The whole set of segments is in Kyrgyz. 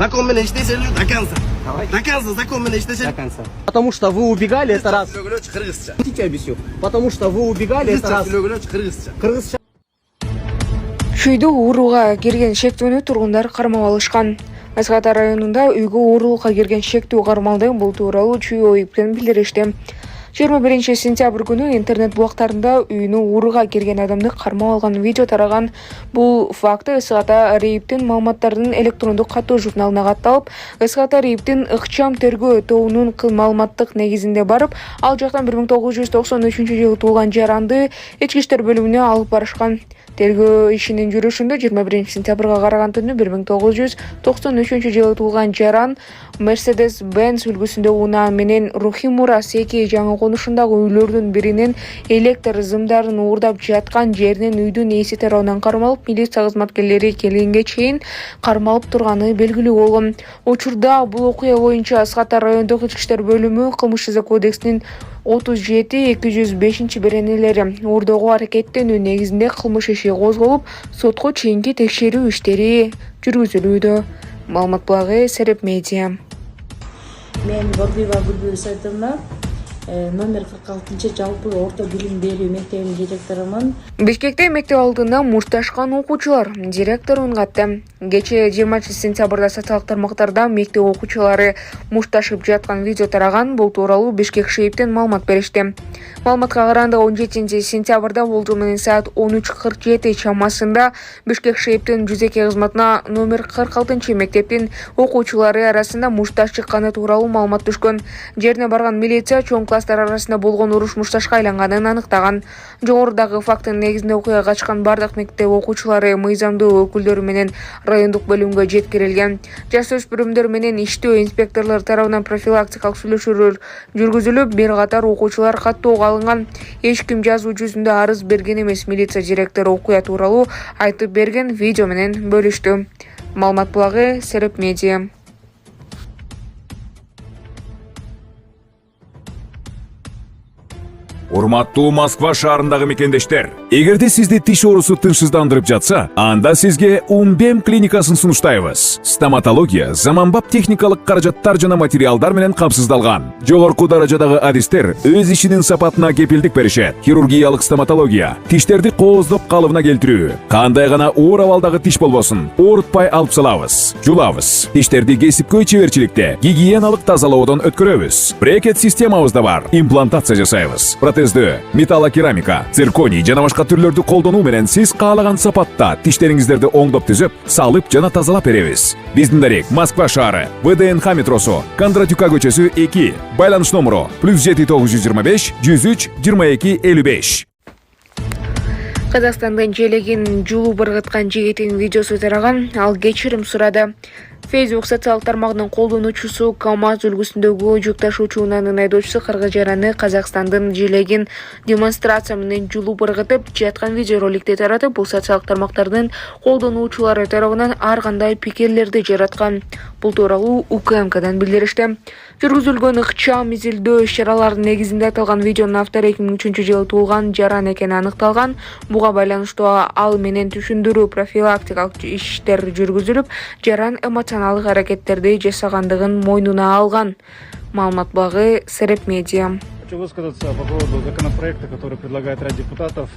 Закон менен иштешели до конца. До конца закон менен иштешели. До конца. Потому что вы убегали, это раз. Кыргызча. Я тебе объясню. Потому что вы убегали, это раз. Кыргызча. Кыргызча. Шүйдө ууруга кирген шектүүнү тургундар кармап алышкан. Асгата районунда үйгө уурулукка кирген шектүү кармалды, бул тууралуу Чүй ОИПтен билдиришти. 21 сентябрь күнү интернет блоктарында үйүнө ууруга кирген адамды кармап алган видео тараган. Бул факты Асгата РИИПтин маалыматтардын электрондук катуу журналына катталып, Асгата РИИПтин ыкчам тергөө тобунун маалыматтык негизинде барып, ал жактан 1993-жылы туулган жаранды ички иштер бөлүмүнө алып барышкан. Тергөө ишинин жүрүшүндө 21 сентябрга караган түнү 1993-жылы туулган жаран Mercedes-Benz үлгүсүндө унаа менен Рухимура Секи жаңы конушундагы үйлөрдүн биринин электр зымдарын уурдап жаткан жеринен үйдүн ээси тарабынан кармалып, милиция кызматкерлери келгенге чейин кармалып турганы белгилүү болгон. Учурда бул окуя боюнча Асгата райондук ички иштер бөлүмү Кылмыш иши кодексинин 37-205 беренелери уурдоого аракеттенүү негизинде кылмыш иши козголуп, сотко чейинки текшерүү иштери жүргүзүлүүдө. Маалымат булагы Сереп Медиа. Мен Борбиева Гүлбү сайтында номер 46 жалпы орто билим берүү мектебинин директорумун. Бишкекте мектеп алдында мушташкан окуучулар директор унгатты. Кечээ 20 сентябрда социалдык тармактарда мектеп окуучулары мушташып жаткан видео тараган. Бул тууралуу Бишкек ШИИПтен маалымат беришти. Маалыматка караганда 17 сентябрда болжол менен саат 13:47 чамасында Бишкек ШИИПтин жүзеки кызматына номер 46 мектептин окуучулары арасында мушташ чыкканы тууралуу маалымат түшкөн. Жерине барган милиция чоң класстар арасында болгон уруш мушташка айланганын аныктаган. Жогорудагы фактынын негизинде окуяга катышкан бардык мектеп окуучулары мыйзамдуу өкүлдөрү менен райондук бөлүмгө жеткирилген. Жасөспүрүмдөр менен иштөө инспекторлор тарабынан профилактикалык сүйлөшүүлөр жүргүзүлүп, бир катар окуучулар каттоого алынган. Эч ким жазуу жүзүндө арыз берген эмес. Милиция директору окуя тууралуу айтып берген видео менен бөлүштү. Маалымат булагы Сереп Медиа. Урматтуу Москва шаарындагы мекендештер, эгерде сизди тиш оорусу тынчсыздандырып жатса, анда сизге Умбем клиникасын сунуштайбыз. Стоматология заманбап техникалык каражаттар жана материалдар менен камсыздалган. Жогорку даражадагы адистер өз ишинин сапатына кепилдик беришет. Хирургиялык стоматология, тиштерди кооздоп калыбына келтирүү, кандай гана оор абалдагы тиш болбосун, оорутпай алып салабыз, жулабыз. Тиштерди кесипкөй чеберчиликте, гигиеналык тазалоодон өткөрөбүз. Брекет системабыз да бар, имплантация жасайбыз. Металлокерамика, цирконий жана башка түрлөрдү колдонуу менен сиз каалаган сапатта тиштериңиздерди оңдоп түзөп, салып жана тазалап беребиз. Биздин дарек Москва шаары, ВДНХ метросу, Кондратюка көчөсү 2, байланыш номеру +7 925 103 22 55. Казакстандын желегин жулуп ыргыткан жигитин видеосу тараган, ал кечирим сурады. Facebook социалдык тармагынын колдонуучусу КамАЗ үлгүсүндөгү жүк ташуучу унаанын айдоочусу кыргыз жараны Казакстандын желегин демонстрация менен жулуп ыргытып жаткан видеороликти таратып, бул социалдык тармактардын колдонуучулары тарабынан ар кандай пикирлерди жараткан. Бул тууралуу УКМКдан билдиришти. Жүргүзүлгөн ыкчам изилдөө иш-чараларынын негизинде аталган видеонун автору 2003-жылы туулган жаран экени аныкталган. Буга байланыштуу ал менен түшүндүрүү профилактикалык иштер жүргүзүлүп, жаран эмоционалдык аракеттерди жасагандыгын мойнуна алган. Маалымат булагы Сереп Медиа. Хочу высказаться по поводу законопроекта, который предлагает ряд депутатов,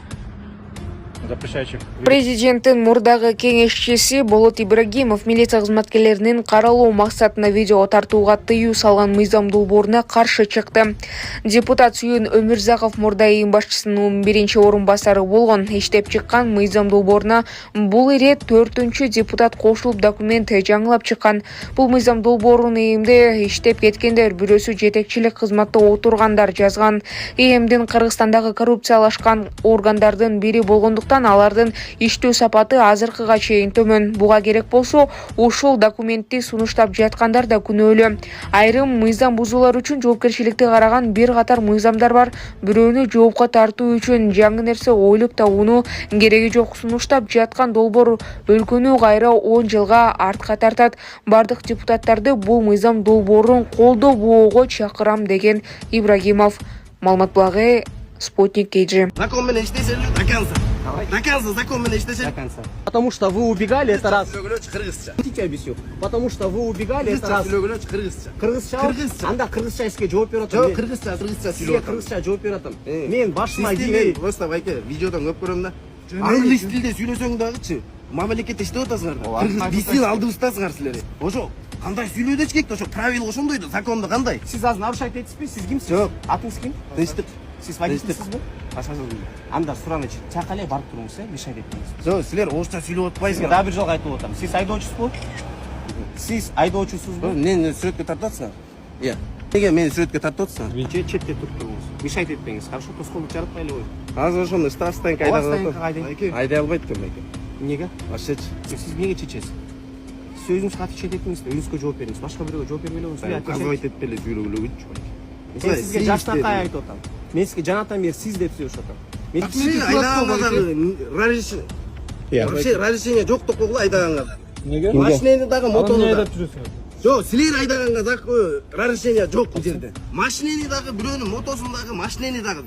запрещающих. Президенттин мурдагы кеңешчиси Болот Ибрагимов милиция кызматкерлеринин каралуу максатына видео тартууга тыюу салган мыйзам долбооруна каршы чыкты. Депутат Сүйүн Өмүрзаков мурда ИИМ башчысынын биринчи орун басары болгон. Иштеп чыккан мыйзам долбооруна бул ирет 4-үнчү депутат кошулуп документ жаңылап чыккан. Бул мыйзам долбоорун ИИМде иштеп кеткендер, бирөөсү жетекчилик кызматта отургандар жазган. ИИМдин Кыргызстандагы коррупциялашкан органдардын бири болгондуктан алардын иштөө сапаты азыркыга чейин төмөн. Буга керек болсо, ушул документти сунуштап жаткандар да күнөөлүү. Айрым мыйзам бузуулар үчүн жоопкерчиликти караган бир катар мыйзамдар бар. Бирөөнү жоопко тартуу үчүн жаңы нерсе ойлоп табууну кереги жок. Сунуштап жаткан долбоор өлкөнү кайра 10 жылга артка тартат. Бардык депутаттарды бул мыйзам долбоорун колдобоого чакырам деген Ибрагимов. Маалымат булагы Спутник KG. Закон менен иштешели до конца. До конца закон менен иштешет. До конца. Потому что вы убегали, это раз. Кыргызча. Я тебе объясню. Потому что вы убегали, это раз. Кыргызча. Кыргызча. Кыргызча. Анда кыргызча иске жооп берип Жок, атам. кыргызча Сизге сүйлөп атам. кыргызча жооп берип атам. Мен башыма Мен кийбей. просто байке видеодан көп көрөм да. Англис тилде сүйлөсөң дагычы. Мамлекетте иштеп атасыңар да. Кыргыз биздин алдыбыздасыңар силер. Ошо кандай сүйлөөдө эчкек ошо правила ошондой да, закондо кандай? Сиз азыр нарушать этипсизби? Сиз кимсиз? Жок. Атыңыз ким? Тынчтык. Сиз водительсизби? Анда суранычы чакале барып туруңуз, мешать этпеңиз. Жок, силер орусча сүйлөп Сизге атпайсыңар. дагы бир жолу айтып атам. Сиз айдоочусузбу? Сиз айдоочусузбу? Мени сүрөткө тартып атсыңар. Иә. Неге мени сүрөткө тартып атсыңар? Четте туруп туруңуз. Мешать этпеңиз. Хорошо, тоскоолдук жаратпайлы ой. Азыр ошондо штрафтан кайда Штрафтан кайда? Айдай албайт экен байке. Эмнеге? Вообще Сиз эмнеге чечесиз? Сиз өзүңүз отвечать этиңиз да, өзүңүзгө жооп бериңиз. Башка бирөөгө жооп бербей казбайт этпеле сүйлөгүлөгүчү. Мен сизге жаштакай айтып атам. Мен сизге жанатан бери сиз деп сүйлөшүп атам. Мен айдаганга дагы вообще разрешение жок деп койгула айдаганга. Неге? Машинени дагы мотору да. айдап жүрөсүңөр? Жок, силер айдаганга дагы разрешение жок бул жерде. Машинени дагы бирөөнүн мотосун дагы, машинени дагы.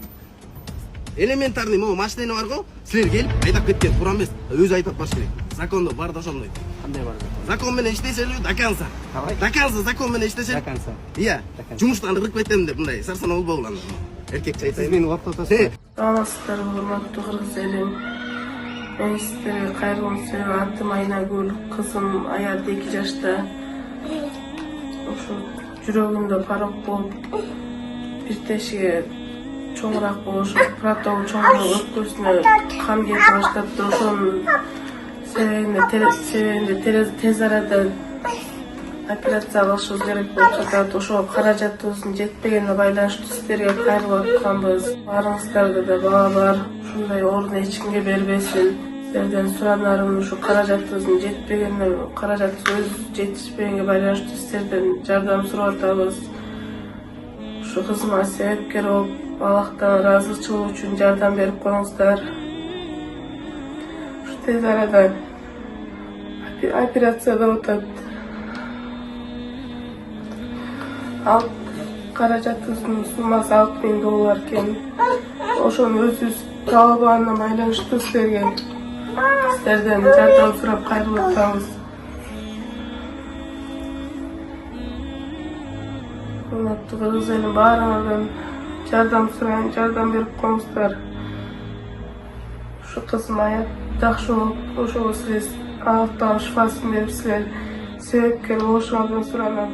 Элементарный могу машинени бар го, силер келип айдап кеткен туура эмес. Өзү айдап баш керек. Закондо бар да ошондой. Кандай бар? Закон менен иштешелүү до конца. До конца закон менен иштешет. До конца. Иә. Жумуштан ыргып кетем деп мындай сарсана болбогула. Эркекче Сиз айтайын. мени уктап атасызбы? Саламатсыздар, урматтуу кыргыз элим. Мен сиздерге кайрылгым сөйлөп, атым Айнагүл, кызым аялда 2 жашта. Ошо жүрөгүндө парок болуп, бир тешиге чоңураак болушуп, протон чоңураак өпкөсүнө кан кетип баштаптыр. Ошонун себебинде тез арада операция кылышыбыз керек болуп жатат. Ошо каражатыбыздын жетпегенине байланыштуу сиздерге кайрылып атканбыз. Барыңыздарда да бала бар. Ушундай орун эч кимге бербесин. Сиздерден суранарым ушу каражатыбыздын жетпегенине, каражатыбыз жетишпегенине байланыштуу сиздерден жардам сурап атабыз. Ушу кызыма себепкер болуп, Аллахтан ыраазычылык үчүн жардам берип коюңуздар. Ушу тез арада операцияда өтөт. Ал каражатыбыздын суммасы $6.000 экен. Ошону өзүбүз таба алганына байланыштуу сиздерден жардам сурап кайрылып атабыз. Урматтуу кыргыз элим, баарыңардан жардам сурайм, жардам берип коюңуздар. Ушу кызым аят жакшы болуп, ошого сиз Аллахтан шифасын берип силер себепкер болушуңардан суранам.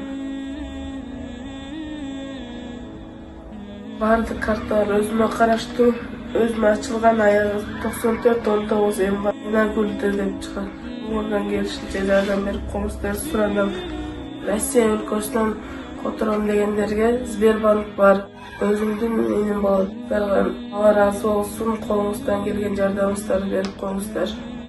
Бардык карталар өзүмө караштуу, өзүмө ачылган, аягы 94-19 эм бар. Айнагүл деп чыгат. Ордон келишинче жардам берип коюңуздар суранам. Россия өлкөсүнөн котором дегендерге Сбербанк бар. Өзүмдүн менин болот. Алла ыраазы болсун, колуңуздан келген жардамыңыздарды берип коюңуздар.